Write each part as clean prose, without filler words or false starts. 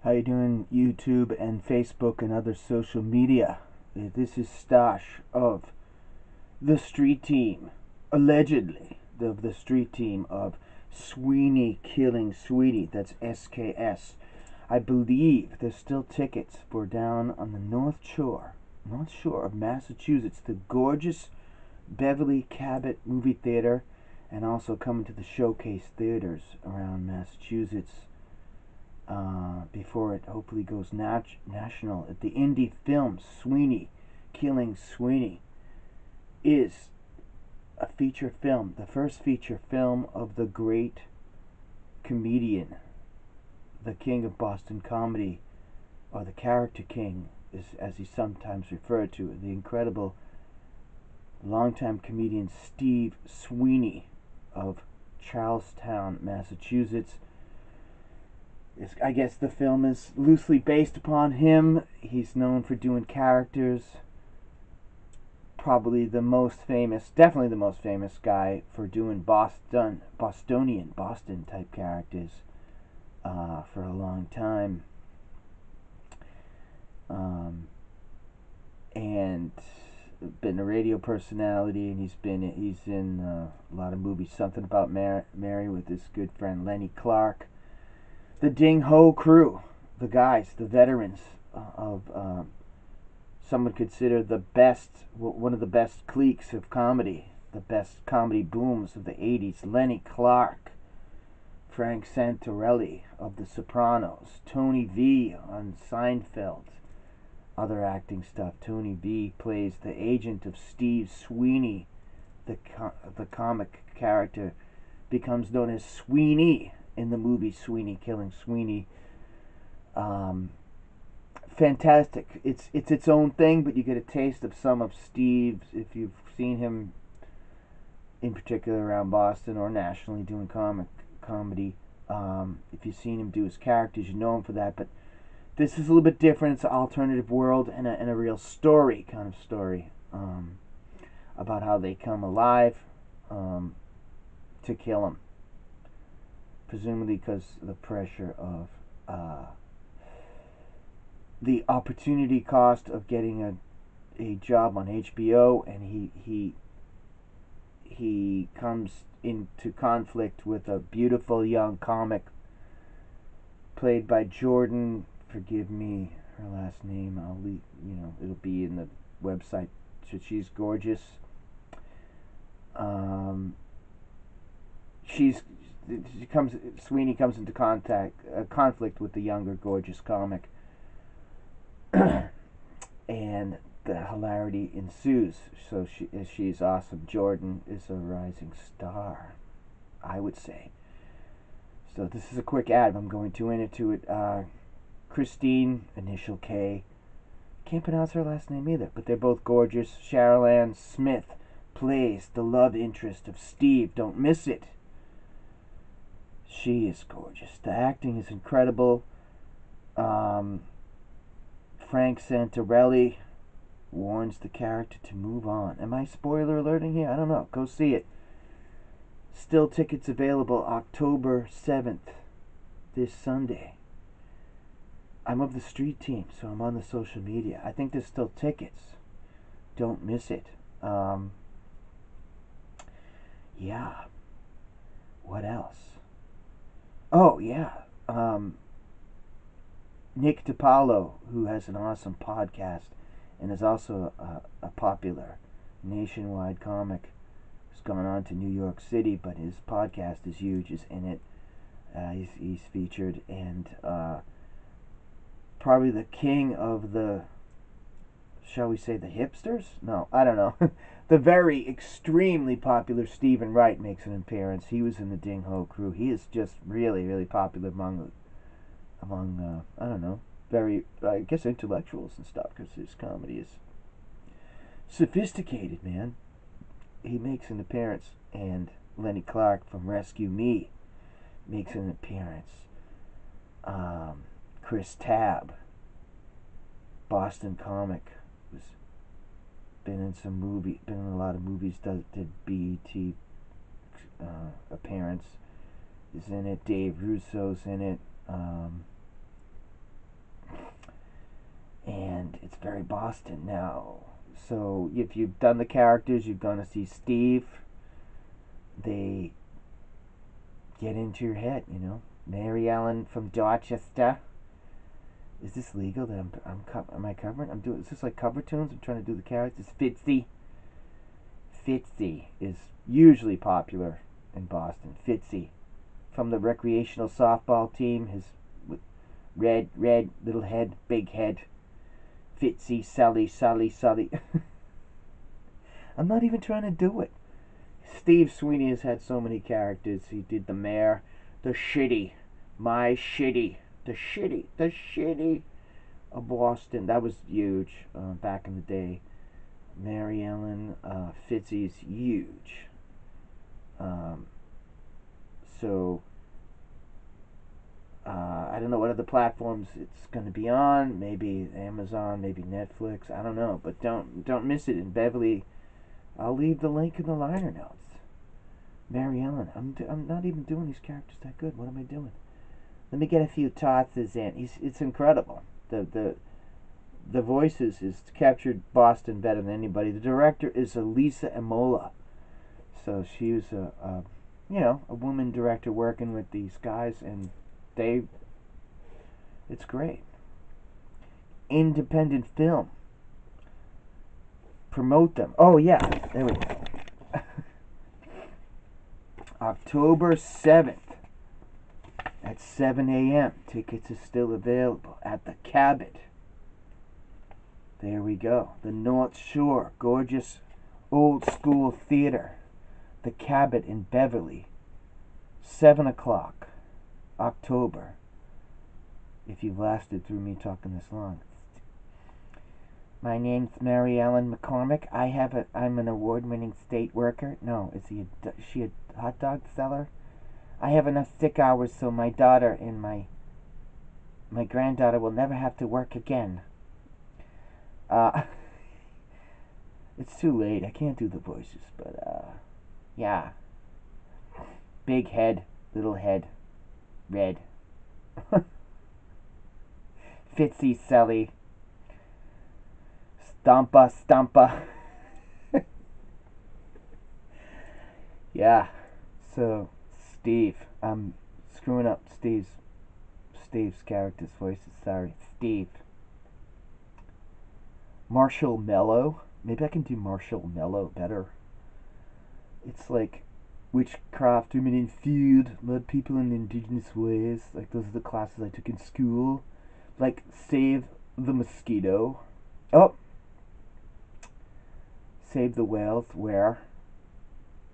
How you doing, YouTube and Facebook and other social media? This is Stash of the street team, allegedly, of the street team of Sweeney Killing Sweeney. That's SKS. I believe there's still tickets for down on the North Shore of Massachusetts, the gorgeous Beverly Cabot movie theater, and also coming to the Showcase theaters around Massachusetts. Before it hopefully goes national at the Indy film. Sweeney Killing Sweeney is a feature film, the first feature film of the great comedian, the king of Boston comedy, or the character king, as he's sometimes referred to, the incredible longtime comedian Steve Sweeney of Charlestown, Massachusetts. I guess the film is loosely based upon him. He's known for doing characters. Probably the most famous, definitely the most famous guy for doing Boston type characters for a long time. And been a radio personality, and he's in a lot of movies. Something About Mary with his good friend Lenny Clark. The Ding Ho crew, the guys, the veterans of some would consider one of the best cliques of comedy, the best comedy booms of the 80s. Lenny Clark, Frank Santarelli of The Sopranos, Tony V on Seinfeld, other acting stuff. Tony V plays the agent of Steve Sweeney, the comic character, becomes known as Sweeney in the movie Sweeney Killing Sweeney. Fantastic. It's its own thing, but you get a taste of some of Steve's if you've seen him in particular around Boston or nationally doing comedy. If you've seen him do his characters, you know him for that. But this is a little bit different. It's an alternative world and a real story, kind of story, about how they come alive to kill him. Presumably because of the pressure of the opportunity cost of getting a job on HBO, and he comes into conflict with a beautiful young comic played by Jordan. Forgive me, her last name. It'll be in the website. She's gorgeous. Sweeney comes into conflict with the younger, gorgeous comic, and the hilarity ensues. So she's awesome. Jordan is a rising star, I would say. So this is a quick ad. I'm going to into it. Christine, initial K. Can't pronounce her last name either, but they're both gorgeous. Cheryl Ann Smith plays the love interest of Steve. Don't miss it. She is gorgeous. The acting is incredible. Frank Santarelli warns the character to move on. Am I spoiler alerting here? I don't know. Go see it. Still tickets available October 7th, this Sunday. I'm of the street team, so I'm on the social media. I think there's still tickets. Don't miss it. Yeah. What else? Oh, yeah. Nick DiPaolo, who has an awesome podcast and is also a popular nationwide comic, has gone on to New York City, but his podcast is huge, is in it. He's featured, and probably the king of the, shall we say, the hipsters? No, I don't know. The very extremely popular Stephen Wright makes an appearance. He was in the Ding Ho crew. He is just really, really popular among I don't know, very, I guess, intellectuals and stuff, because his comedy is sophisticated, man. He makes an appearance, and Lenny Clark from Rescue Me makes an appearance. Chris Tabb, Boston comic, was been in a lot of movies. Did BET appearance, is in it. Dave Russo's in it. very Boston now. So if you've done the characters, you're going to see Steve. They get into your head, you know. Mary Ellen from Dorchester. Is this legal that am I covering? Is this like cover tunes? I'm trying to do the characters. Fitzy. Fitzy is usually popular in Boston. Fitzy, from the recreational softball team, his red little head, big head. Fitzy, Sully. I'm not even trying to do it. Steve Sweeney has had so many characters. He did the mayor, the shitty of Boston. That was huge back in the day. Mary Ellen, Fitzy's huge. So I don't know what other platforms it's going to be on. Maybe Amazon, maybe Netflix. I don't know, but don't miss it in Beverly. I'll leave the link in the liner notes. Mary Ellen. I'm not even doing these characters that good. What am I doing? Let me get a few tosses in. It's incredible. The voices is captured Boston better than anybody. The director is Elisa Emola. So she was a woman director working with these guys, and it's great. Independent film. Promote them. Oh yeah, there we go. October 7th at 7 a.m. Tickets are still available at the Cabot. There we go. The North Shore, gorgeous old school theater. The Cabot in Beverly. 7 o'clock, October. If you've lasted through me talking this long. My name's Mary Ellen McCormick. I'm an award-winning state worker. No, is she a hot dog seller? I have enough sick hours so my daughter and my granddaughter will never have to work again. It's too late. I can't do the voices, but yeah. Big head, little head, red. Fitzy, Sully. Stumpa. Yeah. So Steve, I'm screwing up Steve's character's voices. Sorry, Steve. Marshall Mellow. Maybe I can do Marshall Mellow better. It's like witchcraft, women in field, mud people in indigenous ways. Like those are the classes I took in school. Like Save the Mosquito. Oh. Save the Whales. Where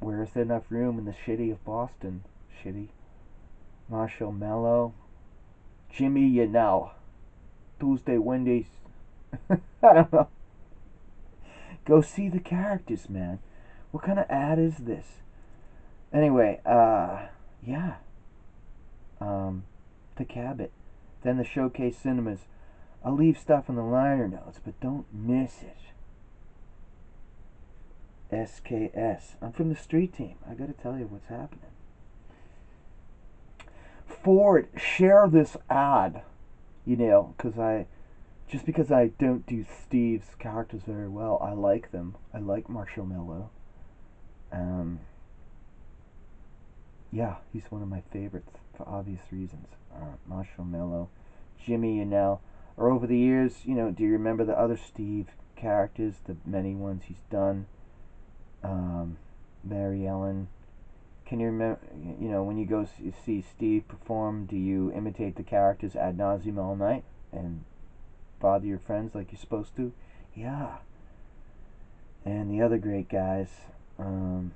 is there enough room in the shitty of Boston? Shitty. Marshall Mellow. Jimmy, you know. Tuesday, Wendy's. I don't know. Go see the characters, man. What kind of ad is this? Anyway, yeah. The Cabot. Then the Showcase Cinemas. I'll leave stuff in the liner notes, but don't miss it. SKS. I'm from the street team. I gotta tell you what's happening. Ford, share this ad. You know, because I don't do Steve's characters very well, I like them. I like Marshall Mellow. Yeah, he's one of my favorites for obvious reasons. Marshall Mellow, Jimmy, you know. Or over the years, you know, do you remember the other Steve characters, the many ones he's done? Mary Ellen. Can you remember, you know, when you go see Steve perform, do you imitate the characters ad nauseum all night and bother your friends like you're supposed to? Yeah. And the other great guys, you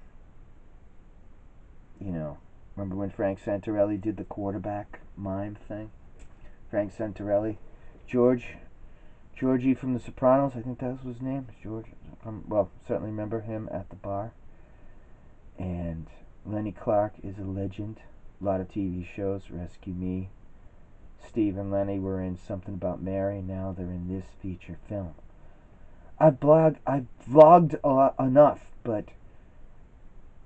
know, remember when Frank Santarelli did the quarterback mime thing? Frank Santarelli. Georgie from The Sopranos, I think that was his name. George. Well, certainly remember him at the bar. And Lenny Clark is a legend. A lot of TV shows, Rescue Me. Steve and Lenny were in Something About Mary. Now they're in this feature film. I've vlogged a lot, enough, but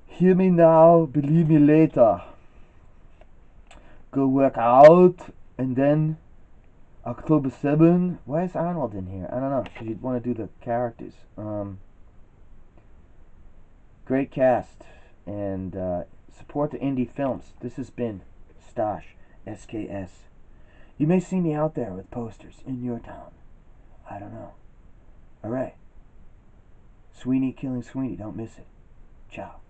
hear me now, believe me later. Go work out, and then October 7. Why is Arnold in here? I don't know. She'd want to do the characters. Great cast. And support the indie films. This has been Stosh, SKS. You may see me out there with posters in your town. I don't know. Alright. Sweeney Killing Sweeney. Don't miss it. Ciao.